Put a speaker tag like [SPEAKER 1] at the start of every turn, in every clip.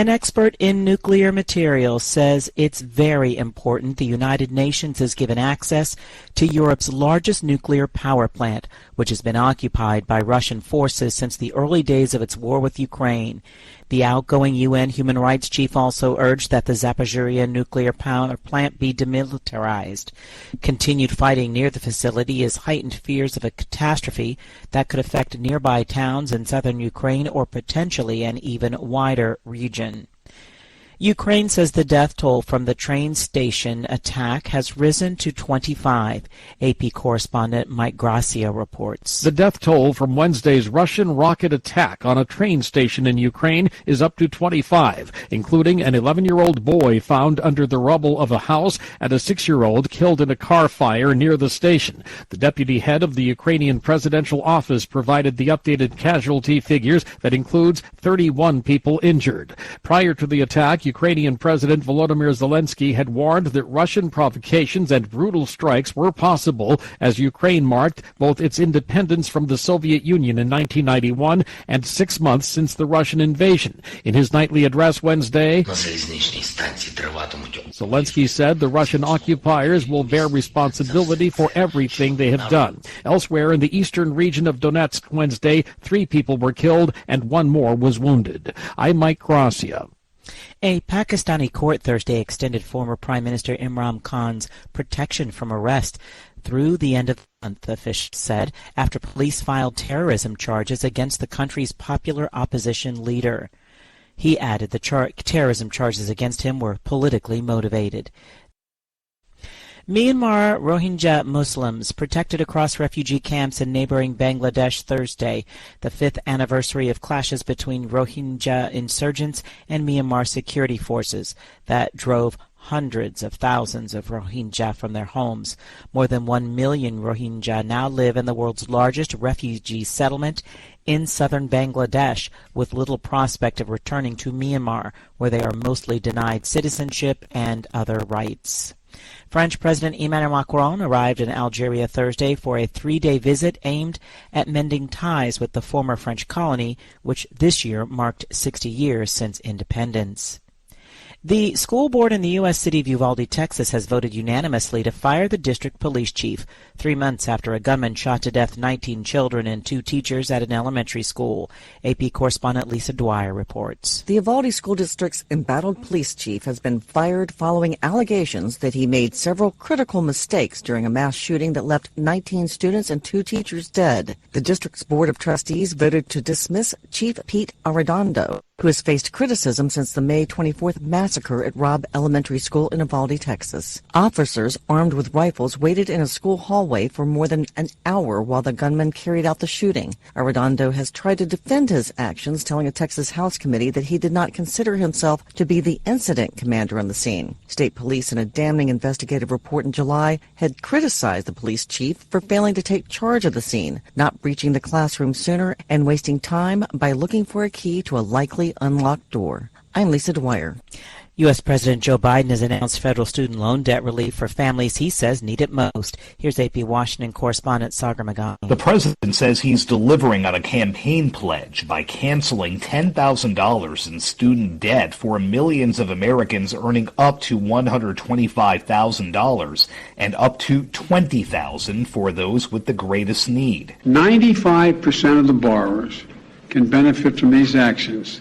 [SPEAKER 1] An expert in nuclear materials says it's very important the United Nations has given access to Europe's largest nuclear power plant, which has been occupied by Russian forces since the early days of its war with Ukraine. The outgoing UN human rights chief also urged that the Zaporizhzhia nuclear power plant be demilitarized. Continued fighting near the facility has heightened fears of a catastrophe that could affect nearby towns in southern Ukraine or potentially an even wider region. Ukraine says the death toll from the train station attack has risen to 25. AP correspondent Mike Gracia reports.
[SPEAKER 2] The death toll from Wednesday's Russian rocket attack on a train station in Ukraine is up to 25, including an 11-year-old boy found under the rubble of a house and a 6-year-old killed in a car fire near the station. The deputy head of the Ukrainian presidential office provided the updated casualty figures that includes 31 people injured. Prior to the attack, Ukrainian President Volodymyr Zelensky had warned that Russian provocations and brutal strikes were possible as Ukraine marked both its independence from the Soviet Union in 1991 and 6 months since the Russian invasion. In his nightly address Wednesday, Zelensky said the Russian occupiers will bear responsibility for everything they have done. Elsewhere in the eastern region of Donetsk Wednesday, 3 people were killed and 1 more was wounded. I'm Mike Gracia.
[SPEAKER 1] A Pakistani court Thursday extended former Prime Minister Imran Khan's protection from arrest through the end of the month, officials said, after police filed terrorism charges against the country's popular opposition leader. He added the terrorism charges against him were politically motivated. Myanmar Rohingya Muslims protected across refugee camps in neighboring Bangladesh Thursday, the 5th anniversary of clashes between Rohingya insurgents and Myanmar security forces that drove hundreds of thousands of Rohingya from their homes. More than 1 million Rohingya now live in the world's largest refugee settlement in southern Bangladesh, with little prospect of returning to Myanmar, where they are mostly denied citizenship and other rights. French President Emmanuel Macron arrived in Algeria Thursday for a 3-day visit aimed at mending ties with the former French colony, which this year marked 60 years since independence. The school board in the U.S. city of Uvalde, Texas, has voted unanimously to fire the district police chief 3 months after a gunman shot to death 19 children and 2 teachers at an elementary school. AP correspondent Lisa Dwyer reports.
[SPEAKER 3] The Uvalde School District's embattled police chief has been fired following allegations that he made several critical mistakes during a mass shooting that left 19 students and 2 teachers dead. The district's board of trustees voted to dismiss Chief Pete Arredondo, who has faced criticism since the May 24th massacre at Robb Elementary School in Uvalde, Texas. Officers armed with rifles waited in a school hallway for more than an hour while the gunman carried out the shooting. Arredondo has tried to defend his actions, telling a Texas House committee that he did not consider himself to be the incident commander on the scene. State police, in a damning investigative report in July, had criticized the police chief for failing to take charge of the scene, not breaching the classroom sooner, and wasting time by looking for a key to a likely unlocked door. I'm Lisa Dwyer.
[SPEAKER 1] U.S. President Joe Biden has announced federal student loan debt relief for families he says need it most. Here's AP Washington correspondent Sagar Magani.
[SPEAKER 4] The president says he's delivering on a campaign pledge by canceling $10,000 in student debt for millions of Americans earning up to $125,000 and up to $20,000 for those with the greatest need.
[SPEAKER 5] 95% of the borrowers can benefit from these actions.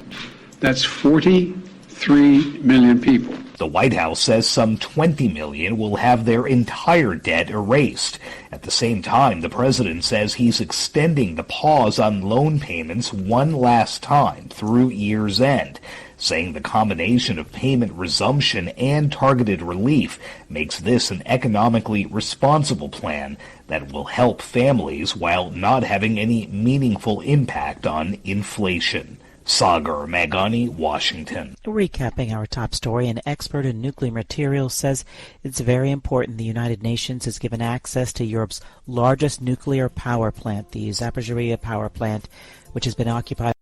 [SPEAKER 5] That's 43 million people.
[SPEAKER 4] The White House says some 20 million will have their entire debt erased. At the same time, the president says he's extending the pause on loan payments one last time through year's end, saying the combination of payment resumption and targeted relief makes this an economically responsible plan that will help families while not having any meaningful impact on inflation. Sagar Magani, Washington.
[SPEAKER 1] Recapping our top story, an expert in nuclear materials says it's very important the United Nations has given access to Europe's largest nuclear power plant, the Zaporizhzhia power plant, which has been occupied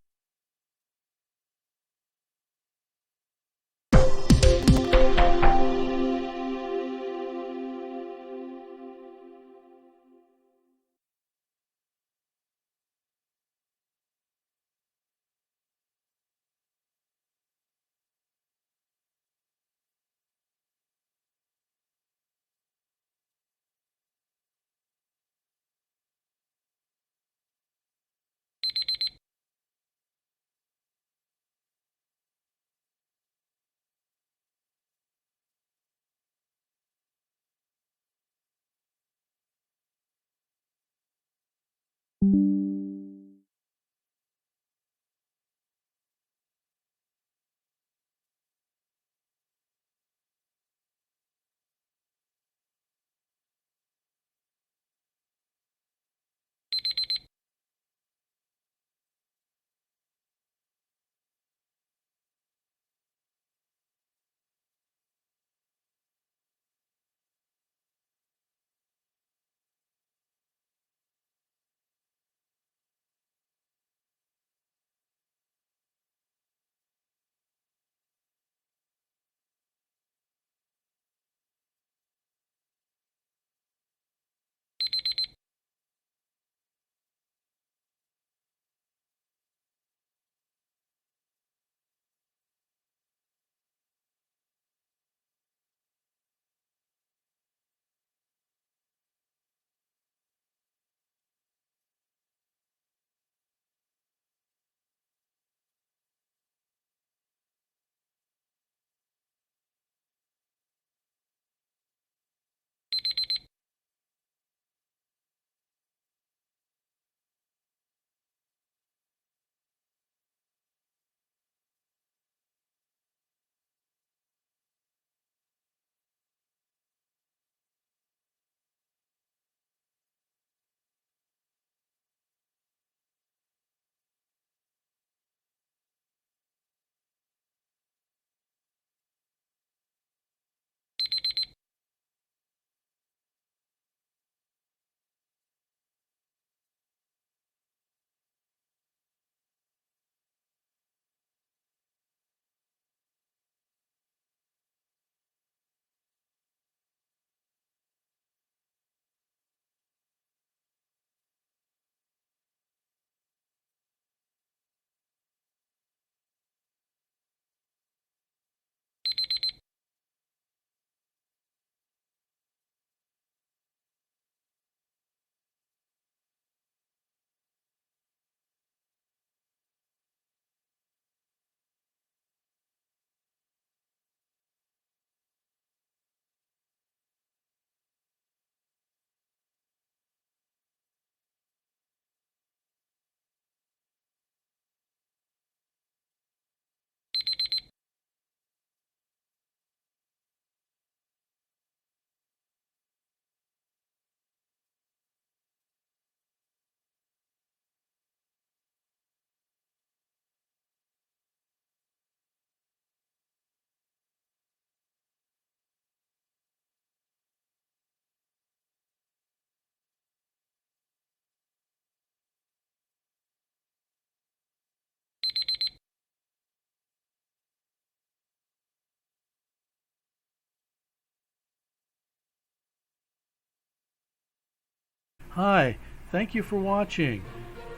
[SPEAKER 6] Hi, thank you for watching.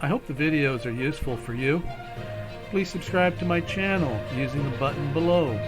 [SPEAKER 6] I hope the videos are useful for you. Please subscribe to my channel using the button below.